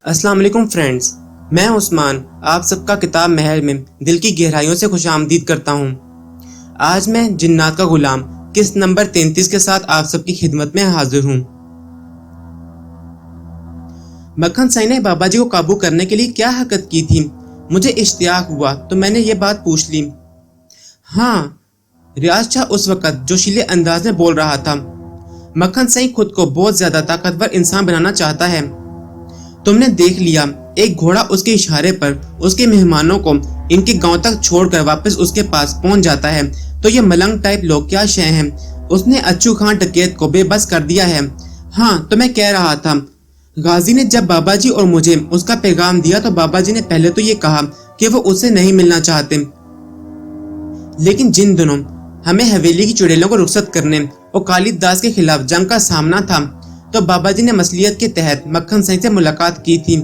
السلام علیکم فرینڈز، میں عثمان آپ سب کا کتاب محل میں دل کی گہرائیوں سے خوش آمدید کرتا ہوں۔ آج میں جنات کا غلام قسط نمبر 33 کے ساتھ آپ سب کی خدمت میں حاضر ہوں۔ مکھن سائی نے بابا جی کو قابو کرنے کے لیے کیا حرکت کی تھی؟ مجھے اشتیاق ہوا تو میں نے یہ بات پوچھ لی۔ ہاں، ریاض شاہ اس وقت جوشیلے انداز میں بول رہا تھا۔ مکھن سائی خود کو بہت زیادہ طاقتور انسان بنانا چاہتا ہے۔ تم نے دیکھ لیا، ایک گھوڑا اس کے اشارے پر اس کے مہمانوں کو ان کے گاؤں تک چھوڑ کر واپس اس کے پاس پہنچ جاتا ہے، تو یہ ملنگ ٹائپ لوگ کیا شے ہیں؟ اس نے اچھو خان ڈکیت کو بے بس کر دیا ہے۔ ہاں، تو میں کہہ رہا تھا، غازی نے جب بابا جی اور مجھے اس کا پیغام دیا تو بابا جی نے پہلے تو یہ کہا کہ وہ اس سے نہیں ملنا چاہتے، لیکن جن دنوں ہمیں حویلی کی چڑیلوں کو رخصت کرنے اور کالیت داس کے خلاف جنگ کا سامنا تھا تو بابا جی نے مصلیحت کے تحت مکھن سائی سے ملاقات کی تھی۔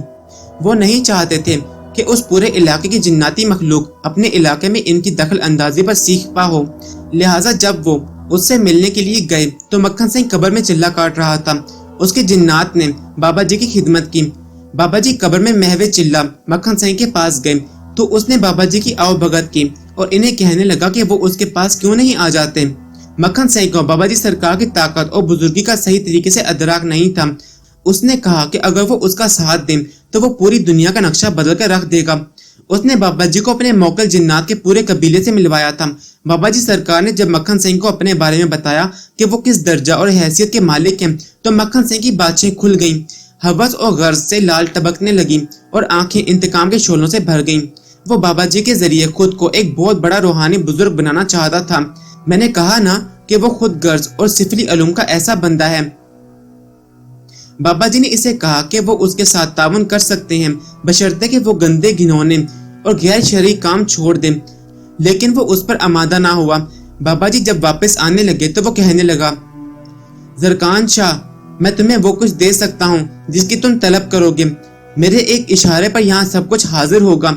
وہ نہیں چاہتے تھے کہ اس پورے علاقے کی جناتی مخلوق اپنے علاقے میں ان کی دخل اندازی پر سیکھ پا ہو، لہٰذا جب وہ اس سے ملنے کے لیے گئے تو مکھن سائی قبر میں چلہ کاٹ رہا تھا۔ اس کے جنات نے بابا جی کی خدمت کی۔ بابا جی قبر میں محو چلہ مکھن سائی کے پاس گئے تو اس نے بابا جی کی آؤ بھگت کی اور انہیں کہنے لگا کہ وہ اس کے پاس کیوں نہیں آ جاتے۔ مکھن سائی کو بابا جی سرکار کی طاقت اور بزرگی کا صحیح طریقے سے ادراک نہیں تھا۔ اس نے کہا کہ اگر وہ اس کا ساتھ دیں تو وہ پوری دنیا کا نقشہ بدل کر رکھ دے گا۔ اس نے بابا جی کو اپنے موکل جنات کے پورے قبیلے سے ملوایا تھا۔ بابا جی سرکار نے جب مکھن سائی کو اپنے بارے میں بتایا کہ وہ کس درجہ اور حیثیت کے مالک ہیں تو مکھن سائی کی باتیں کھل گئیں، ہوس اور غرض سے لال ٹبکنے لگیں اور آنکھیں انتقام کے شعلوں سے بھر گئیں۔ وہ بابا جی کے ذریعے خود کو ایک بہت بڑا روحانی بزرگ بنانا چاہتا تھا۔ میں نے کہا نا کہ وہ خود غرض اور سفلی علوم کا ایسا بندہ ہے۔ بابا جی نے اسے کہا کہ وہ اس کے ساتھ تعاون کر سکتے ہیں بشرطے کہ وہ گندے گھنونے اور غیر شرعی کام چھوڑ دیں، لیکن وہ اس پر آمادہ نہ ہوا۔ بابا جی جب واپس آنے لگے تو وہ کہنے لگا، زرکان شاہ، میں تمہیں وہ کچھ دے سکتا ہوں جس کی تم طلب کرو گے۔ میرے ایک اشارے پر یہاں سب کچھ حاضر ہوگا۔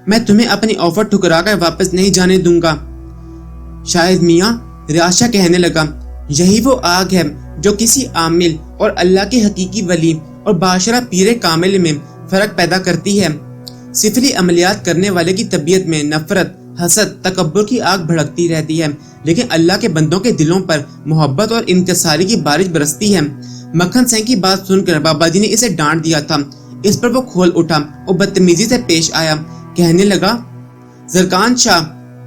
میں تمہیں اپنی آفر ٹھکرا کر واپس نہیں جانے دوں گا۔ شاید میاں، ریاض شاہ کہنے لگا، یہی وہ آگ ہے جو کسی عامل اور اللہ کے حقیقی ولی اور باشرہ پیر کامل میں فرق پیدا کرتی ہے۔ سفلی عملیات کرنے والے کی طبیعت میں نفرت، حسد، تکبر کی آگ بھڑکتی رہتی ہے، لیکن اللہ کے بندوں کے دلوں پر محبت اور انکساری کی بارش برستی ہے۔ مکھن سائی کی بات سن کر بابا جی نے اسے ڈانٹ دیا تھا۔ اس پر وہ کھول اٹھا اور بدتمیزی سے پیش آیا، کہنے لگا، زرکان شاہ،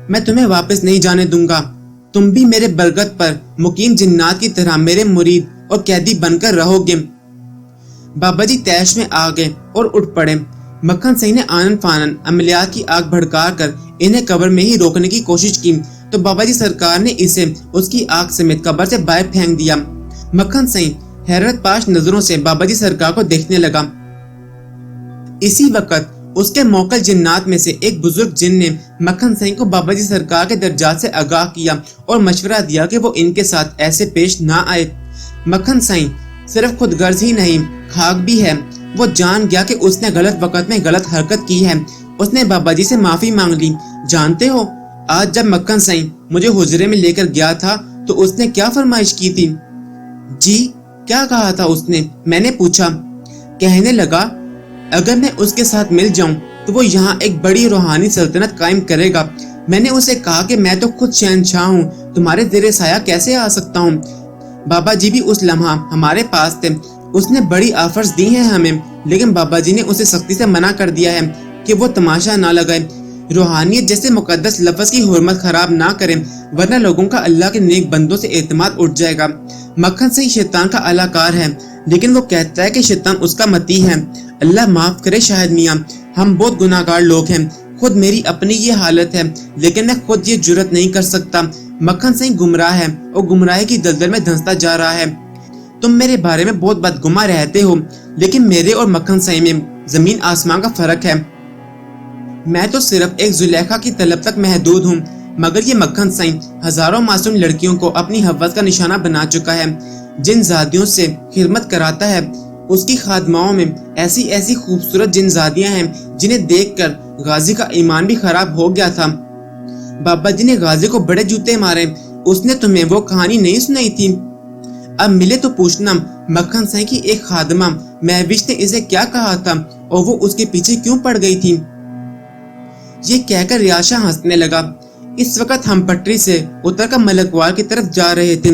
میں تمہیں واپس نہیں جانے دوں گا۔ تم بھی میرے برگت پر مقیم جنات کی طرح میرے مرید اور قیدی بن کر رہو گے۔ بابا جی تیش میں آ گئے اور اٹھ پڑے۔ مکھن سائی نے آنن فانن عملیات کی آگ بھڑکا کر انہیں قبر میں ہی روکنے کی کوشش کی تو بابا جی سرکار نے اسے اس کی آگ سمیت قبر سے باہر پھینک دیا۔ مکھن سائی حیرت پاش نظروں سے بابا جی سرکار کو دیکھنے لگا۔ اسی وقت اس کے موکل جنات میں سے ایک بزرگ جن نے مکھن سائی کو بابا جی سرکار کے درجات سے آگاہ کیا اور مشورہ دیا کہ وہ ان کے ساتھ ایسے پیش نہ آئے۔ مکھن سائی صرف خود غرض ہی نہیں، خاک بھی ہے۔ وہ جان گیا کہ اس نے غلط وقت میں غلط حرکت کی ہے۔ اس نے بابا جی سے معافی مانگ لی۔ جانتے ہو، آج جب مکھن سائی مجھے حجرے میں لے کر گیا تھا تو اس نے کیا فرمائش کی تھی؟ جی، کیا کہا تھا اس نے؟ میں نے پوچھا۔ کہنے لگا، اگر میں اس کے ساتھ مل جاؤں تو وہ یہاں ایک بڑی روحانی سلطنت قائم کرے گا۔ میں نے اسے کہا کہ میں تو خود شہنشاہ ہوں، تمہارے زیر سایہ کیسے آ سکتا ہوں؟ بابا جی بھی اس لمحہ ہمارے پاس تھے۔ اس نے بڑی آفرز دی ہیں ہمیں، لیکن بابا جی نے اسے سختی سے منع کر دیا ہے کہ وہ تماشا نہ لگائے، روحانیت جیسے مقدس لفظ کی حرمت خراب نہ کرے، ورنہ لوگوں کا اللہ کے نیک بندوں سے اعتماد اٹھ جائے گا۔ مکھن سائی شیطان کا اعلی کار ہے، لیکن وہ کہتا ہے کہ شیطان اس کا متی ہے۔ اللہ معاف کرے شاہد میاں، ہم بہت گناہگار لوگ ہیں۔ خود میری اپنی یہ حالت ہے، لیکن میں خود یہ جرت نہیں کر سکتا۔ مکھن سائی گمراہ ہے اور گمراہی کی دلدل میں دھنستا جا رہا ہے۔ تم میرے بارے میں بہت بدگماں رہتے ہو، لیکن میرے اور مکھن سائی میں زمین آسمان کا فرق ہے۔ میں تو صرف ایک زلیخا کی طلب تک محدود ہوں، مگر یہ مکھن سائی ہزاروں معصوم لڑکیوں کو اپنی حوث کا نشانہ بنا چکا ہے۔ جن زادیوں سے خدمت کراتا ہے، اس کی خادماؤں میں ایسی ایسی خوبصورت جن زادیاں ہیں جنہیں دیکھ کر गाजी का ईमान भी खराब हो गया था। बाबा जी ने गाजी को बड़े जूते मारे। उसने तुम्हें वो कहानी नहीं सुनाई थी? अब मिले तो पूछना मक्खन साई की एक खादमा महविश ने इसे क्या कहा था और वो उसके पीछे क्यों पड़ गई थी। ये कहकर रियाशा हंसने लगा। इस वक्त हम पटरी से उतरकर मलकवाल की तरफ जा रहे थे।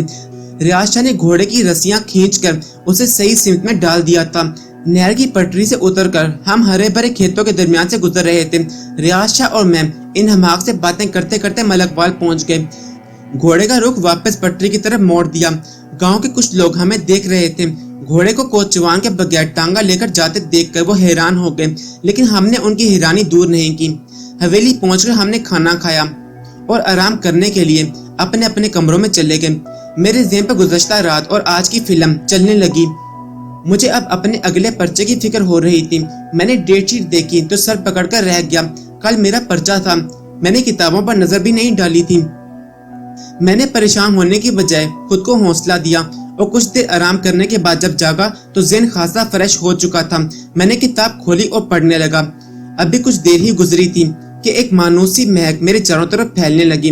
रियाशा ने घोड़े की रस्सियां खींचकर उसे सही सिमत में डाल दिया था। नहर की पटरी से उतरकर हम हरे भरे खेतों के दरमियान से गुजर रहे थे। रियाशा और मैं इन हमाक से बातें करते करते मलकवाल पहुंच गए। घोड़े का रुख वापस पटरी की तरफ मोड़ दिया। गांव के कुछ लोग हमें देख रहे थे। घोड़े को कोचवान के बगैर टांगा लेकर जाते देखकर वो हैरान हो गए, लेकिन हमने उनकी हैरानी दूर नहीं की। हवेली पहुंचकर हमने खाना खाया और आराम करने के लिए अपने अपने कमरों में चले गए। मेरे ज़हन पर गुज़श्ता रात और आज की फिल्म चलने लगी। मुझे अब अपने अगले पर्चे की फिक्र हो रही थी। मैंने डेट शीट देखी तो सर पकड़कर रह गया। कल मेरा पर्चा था। मैंने किताबों पर नजर भी नहीं डाली थी। मैंने परेशान होने की बजाय खुद को हौसला दिया और कुछ देर आराम करने के बाद जब जागा तो ज़हन खासा फ्रेश हो चुका था। मैंने किताब खोली और पढ़ने लगा। अभी कुछ देर ही गुजरी थी कि एक मानूसी महक मेरे चारों तरफ फैलने लगी।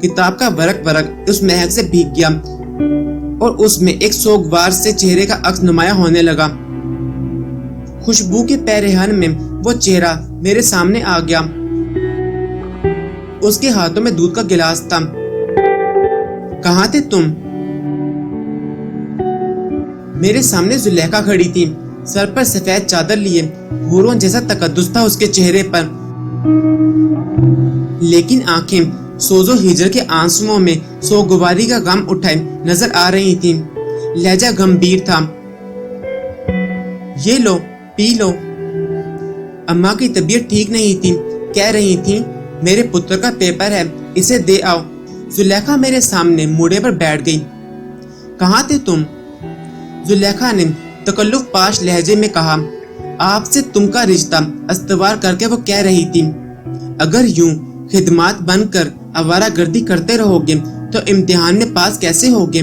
किताब का वरक वरक उस महक से भीग गया और उसमें एक सोगवार से चेहरे का अक्स नुमाया होने लगा। खुशबू के पैरहन में वो चेहरा मेरे सामने आ गया। उसके हाथों में दूध का गिलास था। कहाँ थे तुम? मेरे सामने जुलेखा खड़ी थी, सर पर सफेद चादर लिए। हूरों जैसा तकद्दुस था उसके चेहरे पर, लेकिन आंखें सोजो हिजर के आंसुओं में सोगवारी का गम उठाए नजर आ रही थी। लहजा गंभीर था। ये लो, पी लो। अम्मा की तबीयत ठीक नहीं थी, कह रही थी मेरे पुत्र का पेपर है, इसे दे आओ। जुलेखा मेरे सामने मुड़े पर बैठ गई। कहाँ थे तुम? जुलेखा ने तकल्लुफ पाश लहजे में कहा। आपसे तुम का रिश्ता अस्तवार करके वो कह रही थी, अगर यूं खिदमात बनकर आवारागर्दी करते रहोगे तो इम्तिहान में पास कैसे होगे?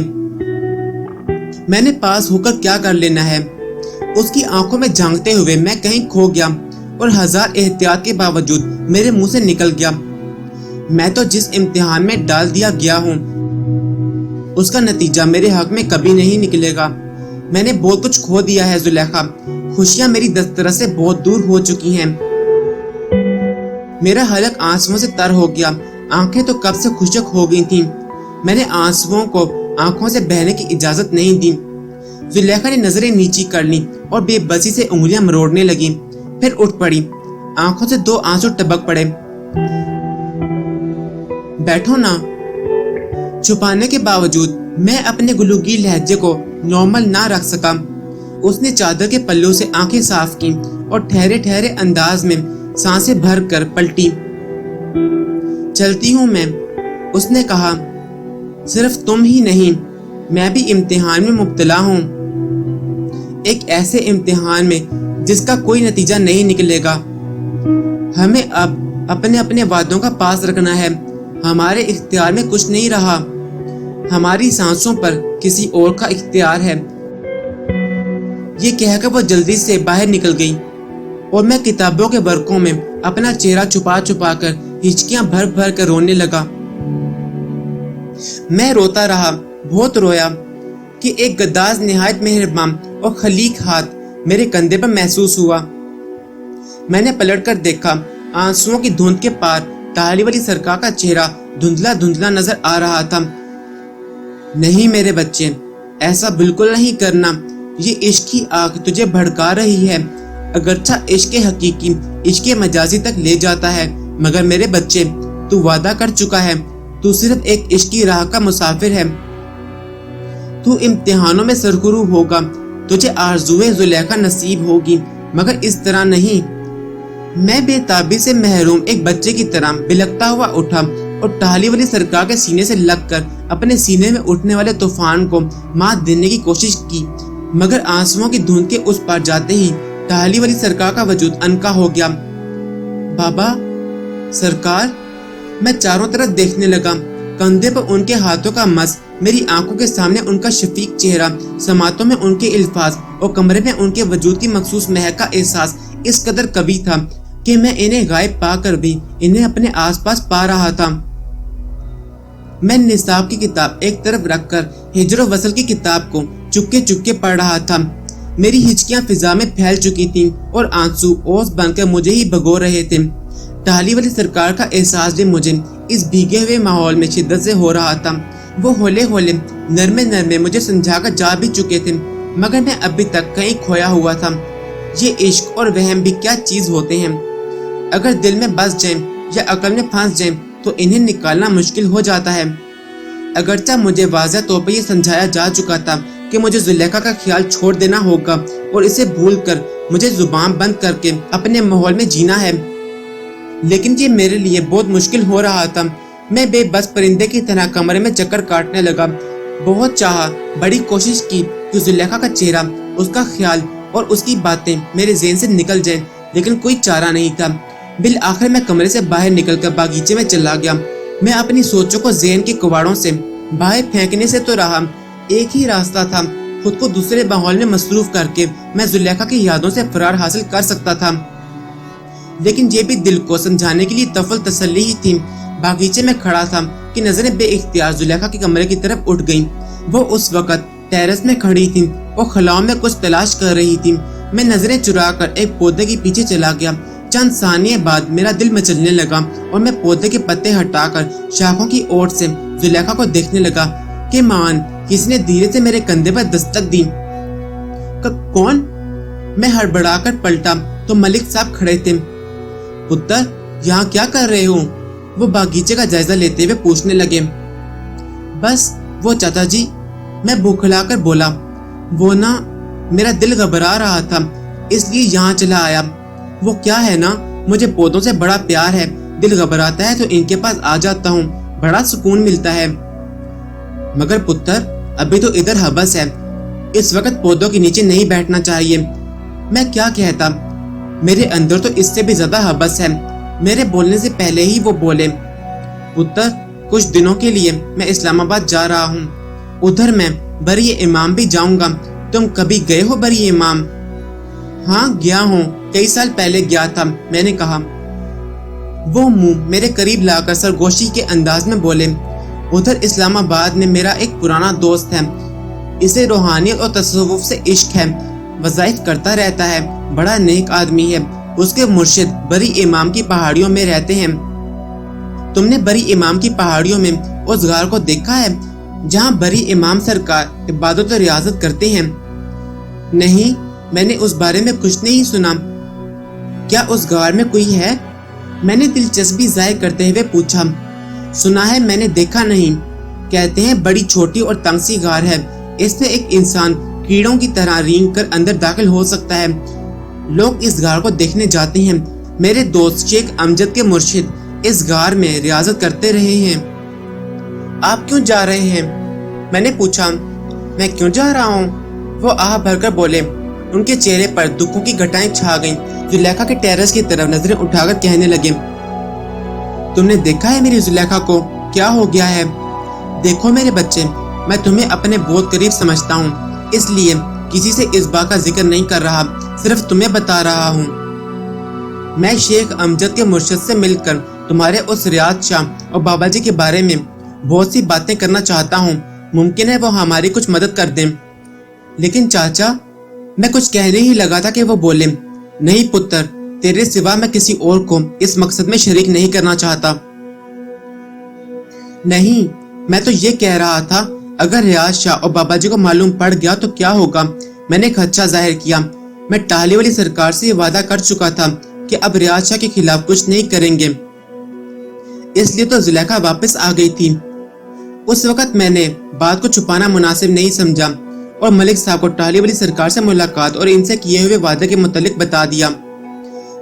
मैंने पास होकर क्या कर लेना है? उसकी आंखों में झांकते हुए मैं कहीं खो गया और हजार एहतियात के बावजूद मेरे मुंह से निकल गया, मैं तो जिस इम्तिहान में डाल दिया गया हूँ उसका नतीजा मेरे हक में कभी नहीं निकलेगा। मैंने बहुत कुछ खो दिया है जुलेखा। खुशियां मेरी दस्तरस से बहुत दूर हो चुकी हैं। मेरा हलक आंसुओं से तर हो गया। आंखें तो कब से खुशक हो गई थीं। मैंने आंसुओं को आंखों से बहने की इजाजत नहीं दी। जुलेखा ने नजरें नीची कर ली और बेबसी से उंगलियां मरोड़ने लगी। फिर उठ पड़ी। आंखों से दो आंसू टपक पड़े। बैठो ना। छुपाने के बावजूद मैं अपने गुलूगी लहजे को नॉर्मल ना रख सका। उसने चादर के पल्लू से आंखें साफ की और ठहरे ठहरे अंदाज में सांसें भर कर पलटी। चलती हूँ मैं, उसने कहा। सिर्फ तुम ही नहीं, मैं भी इम्तिहान में मुब्तला हूँ। एक ऐसे इम्तिहान में जिसका कोई नतीजा नहीं निकलेगा। हमें अब अपने अपने वादों का पास रखना है। हमारे इख्तियार में कुछ नहीं रहा। हमारी सांसों पर किसी और का इख्तियार है। ये कहकर वो जल्दी से बाहर निकल गई और मैं किताबों के वर्कों में अपना चेहरा छुपा छुपा कर हिचकियां भर भर कर रोने लगा। मैं रोता रहा, बहुत रोया कि एक गद्दाज निहायत मेहरबान और खलीक हाथ मेरे कंधे पर महसूस हुआ। मैंने पलटकर देखा। आंसुओं की धुंध के पार टाली वाली सरकार का चेहरा धुंधला धुंधला नजर आ रहा था। नहीं मेरे बच्चे, ऐसा बिल्कुल नहीं करना। ये इश्क की आग तुझे भड़का रही है। अगरचा इश्क हकीकी इश्क मजाजी तक ले जाता है, मगर मेरे बच्चे तू वादा कर चुका है। तू सिर्फ एक इश्क की राह का मुसाफिर है। तू इम्तिहानों में सरखुरू होगा। तुझे आरज़ुए जुलेखा नसीब होगी, मगर इस तरह नहीं। मैं बेताबी से महरूम एक बच्चे की तरह बिलखता हुआ उठा और टाली वाली सरकार के सीने से लगकर अपने सीने में उठने वाले तूफान को मात देने की कोशिश की, मगर आंसुओं की धुंध के उस पार जाते ही टाली वाली सरकार का वजूद अनका हो गया। बाबा, सरकार। मैं चारों तरफ देखने लगा। कंधे पर उनके हाथों का मस, मेरी आंखों के सामने उनका शफीक चेहरा, समातों में उनके अल्फाज और कमरे में उनके वजूद की मखसूस महक का एहसास इस कदर कवी था कि मैं इन्हें गायब पाकर भी इन्हें अपने आसपास पा रहा था। मैं निसाब की किताब एक तरफ रखकर हिज्र व वसल की किताब को चुपके चुपके पढ़ रहा था। मेरी हिचकियां फिजा में फैल चुकी थीं और आंसू ओस बनकर मुझे ही भगो रहे थे। टाली वाली सरकार का एहसास भी मुझे इस भीगे हुए माहौल में शिद्दत से हो रहा था। वो होले होले नरमे नरमे मुझे समझाकर जा भी चुके थे, मगर मैं अभी तक कहीं खोया हुआ था। ये इश्क और वहम भी क्या चीज होते हैं। अगर दिल में बस जाए या अकल में फंस जाए तो इन्हें निकालना मुश्किल हो जाता है। अगरचा मुझे वाज़ह तौर पर यह समझाया जा चुका था कि मुझे जुलेखा का ख्याल छोड़ देना होगा और इसे भूलकर मुझे जुबान बंद करके अपने माहौल में जीना है, लेकिन ये मेरे लिए बहुत मुश्किल हो रहा था। मैं बेबस परिंदे की तरह कमरे में चक्कर काटने लगा। बहुत चाहा, बड़ी कोशिश की कि जुलेखा का चेहरा, उसका ख्याल और उसकी बातें मेरे ज़हन से निकल जाएं, लेकिन कोई चारा नहीं था। बिल आखिर मैं कमरे से बाहर निकलकर बागीचे में चला गया। मैं अपनी सोचों को ज़हन के कबाड़ों से बाहर फेंकने से तो रहा, एक ही रास्ता था, खुद को दूसरे माहौल में मसरूफ करके मैं जुलेखा की यादों से फरार हासिल कर सकता था। लेकिन ये भी दिल को समझाने के लिए तफल तसल्ली ही थी। बागीचे में खड़ा था कि नजरें बेइख्तियार जुलेखा के कमरे की तरफ उठ गईं। वो उस वक्त टेरेस में खड़ी थी और खलाओं में कुछ तलाश कर रही थी। मैं नजरें चुराकर एक पौधे के पीछे चला गया। चंद सानिये बाद मेरा दिल मचलने लगा और मैं पौधे के पत्ते हटाकर शाखों की ओर से जुलेखा को देखने लगा कि मान किसने धीरे से मेरे कंधे पर दस्तक दी। कौन? मैं हड़बड़ाकर पलटा तो मलिक साहब खड़े थे। पुत्र, यहाँ क्या कर रहे हो? वो बागीचे का जायजा लेते हुए पूछने लगे। बस वो चाचा जी, मैं बौखलाकर बोला। वो ना, मेरा दिल घबरा रहा था इसलिए यहाँ चला आया। वो क्या है ना, मुझे पौधों से बड़ा प्यार है। दिल घबराता है तो इनके पास आ जाता हूँ, बड़ा सुकून मिलता है। मगर पुत्र, अभी तो इधर हबस है, इस वक्त पौधों के नीचे नहीं बैठना चाहिए। मैं क्या कहता, मेरे अंदर तो इससे भी ज्यादा हबस है। मेरे बोलने से पहले ही वो बोले, पुत्र, कुछ दिनों के लिए मैं इस्लामाबाद जा रहा हूँ। उधर मैं बरी इमाम भी जाऊंगा। तुम कभी गए हो बरी इमाम? हाँ, गया हूँ, कई साल पहले गया था, मैंने कहा। वो मुंह मेरे करीब लाकर सरगोशी के अंदाज में बोले, उधर इस्लामाबाद में मेरा एक पुराना दोस्त है। इसे रूहानियत और तसव्वुफ से इश्क है, वज़ाइफ करता रहता है, बड़ा नेक आदमी है। उसके मुर्शिद बरी इमाम की पहाड़ियों में रहते हैं। तुमने बरी इमाम की पहाड़ियों में उस गार को देखा है जहाँ बरी इमाम सरकार इबादत और रियाजत करते हैं? नहीं, मैंने उस बारे में कुछ नहीं सुना। क्या उस गार में कोई है? मैंने दिलचस्पी जाहिर करते हुए पूछा। सुना है, मैंने देखा नहीं। कहते हैं बड़ी छोटी और तंग सी गार है, इसमें एक इंसान कीड़ों की तरह रेंग कर अंदर दाखिल हो सकता है। लोग इस गार को देखने जाते हैं। मेरे दोस्त शेख अमजद के मुर्शिद इस गार में रियाजत करते रहे हैं। आप क्यों जा रहे हैं? मैंने पूछा। मैं क्यों जा रहा हूँ? वो आह भरकर बोले। उनके चेहरे पर दुखों की घटाएं छा गईं। जुलेखा के टेरेस की तरफ नजरें उठाकर कहने लगे, तुमने देखा है मेरी जुलेखा को? क्या हो गया है? देखो मेरे बच्चे, मैं तुम्हें अपने बहुत करीब समझता हूँ, इसलिए किसी से इस बात का जिक्र नहीं कर रहा, सिर्फ तुम्हें बता रहा हूँ। मैं शेख अमजद के मुर्शिद से मिलकर तुम्हारे उस रियाज शाह और बाबा जी के बारे में बहुत सी बातें करना चाहता हूँ। मुमकिन है वो हमारी कुछ मदद कर दें। लेकिन चाचा, मैं कुछ कहने ही लगा था कि वो बोले, नहीं पुत्र, तेरे सिवा मैं किसी और को इस मकसद में शरीक नहीं करना चाहता। नहीं, मैं तो ये कह रहा था, अगर रियाज शाह और बाबा जी को मालूम पड़ गया तो क्या होगा? मैंने खदशा जाहिर किया। मैं टाली वाली सरकार से वादा कर चुका था कि अब रियाज शाह के खिलाफ कुछ नहीं करेंगे, इसलिए तो जुलेखा वापस आ गई थी। उस वक्त मैंने बात को छुपाना मुनासिब नहीं समझा और मलिक साहब को टाली वाली सरकार से मुलाकात और इनसे किए हुए वादे के मुतालिक बता दिया।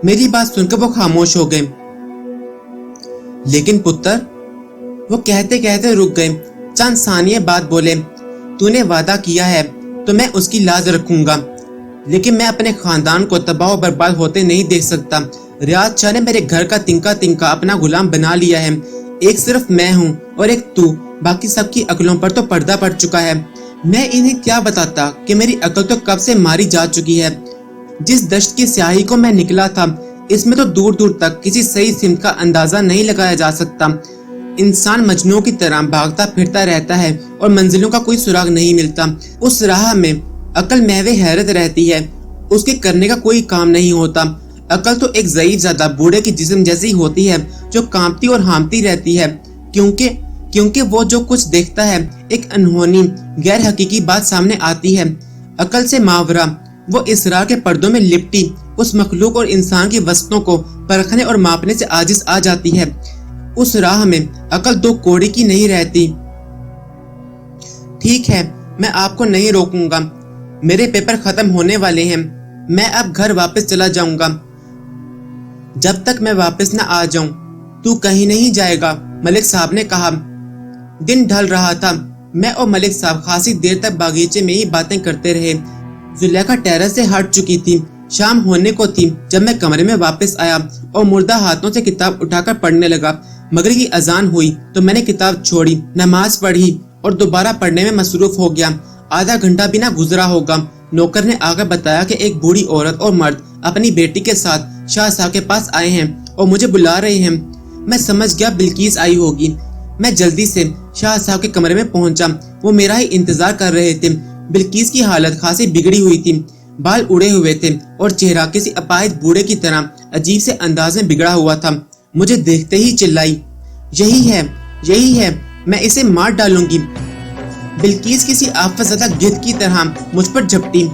मेरी बात सुनकर वो खामोश हो गए। लेकिन पुत्र, वो कहते कहते रुक गए। चंद सानिये बाद बोले, तूने वादा किया है तो मैं उसकी लाज रखूंगा, लेकिन मैं अपने खानदान को तबाह बर्बाद होते नहीं देख सकता। रियाज शाह ने मेरे घर का तिनका तिनका अपना गुलाम बना लिया है। एक सिर्फ मैं हूँ और एक तू, बाकी सबकी अकलों पर तो पर्दा पड़ चुका है। मैं इन्हें क्या बताता कि मेरी अकल तो कब से मारी जा चुकी है। जिस दश्त की स्याही को मैं निकला था, इसमें तो दूर दूर तक किसी सही सिमत का अंदाजा नहीं लगाया जा सकता। इंसान मजनू की तरह भागता फिरता रहता है और मंजिलों का कोई सुराग नहीं मिलता। उस राह में अकल महवे हैरत रहती है, उसके करने का कोई काम नहीं होता। अकल तो एक ज़ईफ ज़्यादा बूढ़े की जिस्म जैसी होती है जो कांपती और हांफती रहती है, क्योंकि वो जो कुछ देखता है एक अनहोनी गैर हकीकी बात सामने आती है। अकल से मावरा वो इसरार के पर्दों में लिपटी उस मखलूक और इंसान की वस्तुओं को परखने और मापने से आजिज आ जाती है। उस राह में अकल दो कौड़ी की नहीं रहती। ठीक है, मैं आपको नहीं रोकूंगा, मेरे पेपर खत्म होने वाले हैं, मैं अब घर वापस चला जाऊंगा। जब तक मैं वापस न आ जाऊं तू कहीं नहीं जाएगा, मलिक साहब ने कहा। दिन ढल रहा था। मैं और मलिक साहब खासी देर तक बागीचे में ही बातें करते रहे। जुलेखा टेरेस से हट चुकी थी। शाम होने को थी जब मैं कमरे में वापस आया और मुर्दा हाथों से किताब उठाकर पढ़ने लगा। मगरिब की अजान हुई तो मैंने किताब छोड़ी, नमाज पढ़ी और दोबारा पढ़ने में मसरूफ हो गया। आधा घंटा भी ना गुजरा होगा, नौकर ने आकर बताया कि एक बूढ़ी औरत और मर्द अपनी बेटी के साथ शाह साहब के पास आए हैं और मुझे बुला रहे हैं। मैं समझ गया बिल्किस आई होगी। मैं जल्दी से शाह साहब के कमरे में पहुंचा। वो मेरा ही इंतजार कर रहे थे। बिल्किस की हालत खासी बिगड़ी हुई थी, बाल उड़े हुए थे और चेहरा किसी अपाहिज बूढ़े की तरह अजीब से अंदाज में बिगड़ा हुआ था। मुझे देखते ही चिल्लाई, यही है, मैं इसे मार डालूंगी। बिल्किस किसी आफतज़दा गिद्ध की तरह मुझ पर झपटी।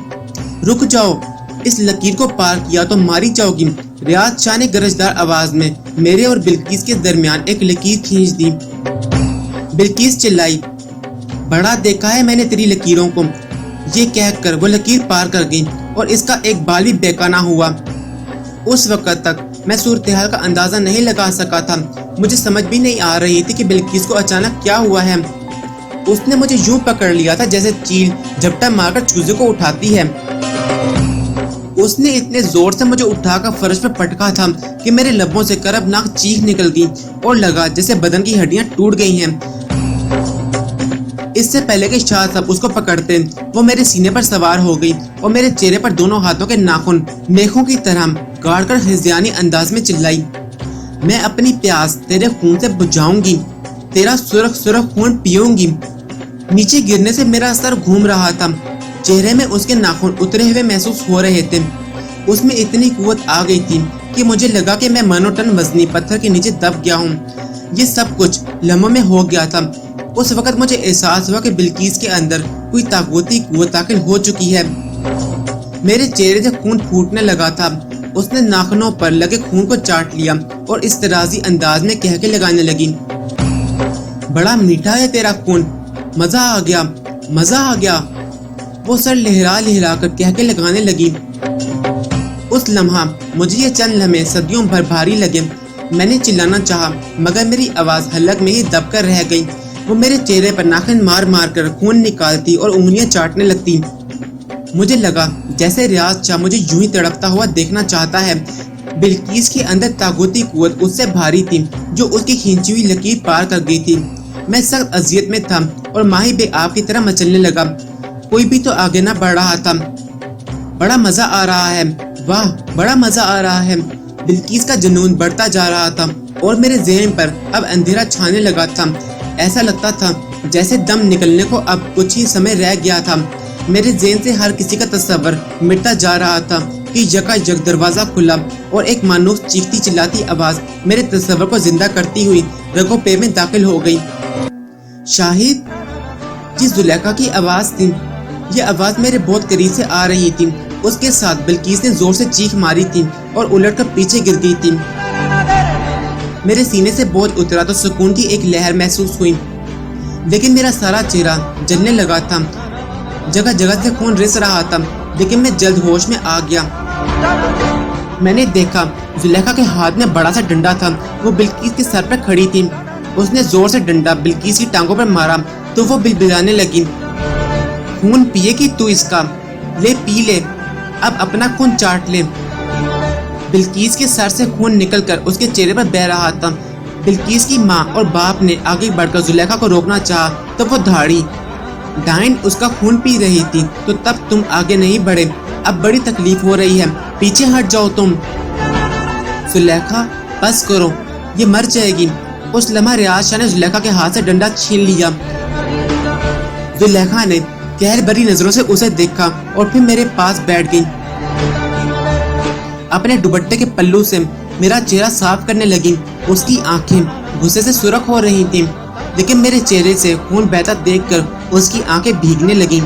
रुक जाओ, इस लकीर को पार किया तो मारी जाओगी। रियाज शाह ने गरजदार आवाज में मेरे और बिल्किस के दरमियान एक लकीर खींच दी। बिल्किस चिल्लाई, बड़ा देखा है मैंने तेरी लकीरों को। ये कहकर वो लकीर पार कर गई और इसका एक बाल भी बेकाना हुआ। उस वक्त तक मैं सूरत-ए-हाल का अंदाजा नहीं लगा सका था। मुझे समझ भी नहीं आ रही थी कि बिल्किस को अचानक क्या हुआ है। उसने मुझे यूं पकड़ लिया था जैसे चील झपटा मारकर चूजे को उठाती है। उसने इतने जोर से मुझे उठाकर फर्श पर पटका था कि मेरे लबों से करबनाक चीख निकल गई और लगा जैसे बदन की हड्डियां टूट गई हैं। इससे पहले कि शाह साहब उसको पकड़ते, वो मेरे सीने पर सवार हो गई और मेरे चेहरे पर दोनों हाथों के नाखून मेखों की तरह गाड़कर हिज़यानी अंदाज में चिल्लाई, मैं अपनी प्यास तेरे खून से बुझाऊंगी, तेरा सुर्ख सुर्ख खून पीऊंगी। नीचे गिरने से मेरा सर घूम रहा था। चेहरे में उसके नाखून उतरे हुए महसूस हो रहे थे। उसमें इतनी कुव्वत आ गई थी कि मुझे लगा कि मैं मनो टन वजनी पत्थर के नीचे दब गया हूँ। ये सब कुछ लम्हों में हो गया था। उस वक्त मुझे एहसास हुआ कि बिल्किस के अंदर कोई ताकूती कुव्वत दाखिल हो चुकी है। मेरे चेहरे से खून फूटने लगा था। उसने नाखूनों पर लगे खून को चाट लिया और इस तराजी अंदाज में कह के लगाने लगी, बड़ा मीठा है तेरा खून, मजा आ गया, मजा आ गया। वो सर लहरा लहरा कर कह के लगाने लगी। उस लम्हा मुझे ये चंद लम्हे सदियों भर भारी लगे। मैंने चिल्लाना चाहा मगर मेरी आवाज हलक में ही दबकर रह गई। वो मेरे चेहरे पर नाखून मार मार कर खून निकालती और उंगलियां चाटने लगती। मुझे लगा जैसे रियाज शाह मुझे यूं ही तड़पता हुआ देखना चाहता है। बिल्किस के अंदर ताकूती कुव्वत उससे भारी थी जो उसकी खींची हुई लकीर पार कर गई थी। मैं सख्त अजियत में था और माही बेआब की तरह मचलने लगा। कोई भी तो आगे ना बढ़ रहा था। बड़ा मजा आ रहा है, वाह बड़ा मजा आ रहा है। बिल्किस का जुनून बढ़ता जा रहा था और मेरे ज़हन पर अब अंधेरा छाने लगा था। ऐसा लगता था जैसे दम निकलने को अब कुछ ही समय रह गया था। मेरे ज़हन से हर किसी का तस्वर मिटता जा रहा था कि यकायक दरवाजा खुला और एक मानूस चीखती चिल्लाती आवाज मेरे तस्वर को जिंदा करती हुई रगों पे में दाखिल हो गई। शाहिद, जिस जुलेखा की आवाज थी, ये आवाज मेरे बहुत करीब से आ रही थी। उसके साथ बिल्किस ने जोर से चीख मारी थी और उलटकर पीछे गिर गई थी। मेरे सीने से बोझ उतरा तो सुकून की एक लहर महसूस हुई, लेकिन मेरा सारा चेहरा जलने लगा था। जगह जगह से खून रिस रहा था, लेकिन मैं जल्द होश में आ गया। मैंने देखा जुलेखा के हाथ में बड़ा सा डंडा था। वो बिल्किस के सर पर खड़ी थी। उसने जोर से डंडा बिल्किस की टांगों पर मारा तो वो बिलबिलाने लगी, खून पिएगी तू इसका, ले पी ले, अब अपना खून चाट ले। बिल्किस के सर से खून निकलकर उसके चेहरे पर बह रहा था। बिल्किस की माँ और बाप ने आगे बढ़कर जुलेखा को रोकना चाहा तो वो धाड़ी, ڈائن اس کا خون پی رہی تھی تو تب تم آگے نہیں بڑھے، اب بڑی تکلیف ہو رہی ہے، پیچھے ہٹ جاؤ تم۔ زلیخا بس کرو، یہ مر جائے گی۔ اس لمحہ ریاض شاہ نے زلیخا کے ہاتھ سے ڈنڈا چھین لیا۔ زلیخا نے قہر بھری نظروں سے اسے دیکھا اور پھر میرے پاس بیٹھ گئی۔ اپنے دوپٹے کے پلو سے میرا چہرہ صاف کرنے لگی۔ اس کی آنکھیں غصے سے سرخ ہو رہی تھیں، لیکن میرے چہرے سے خون بہتا دیکھ کر اس کی آنکھیں بھیگنے لگیں۔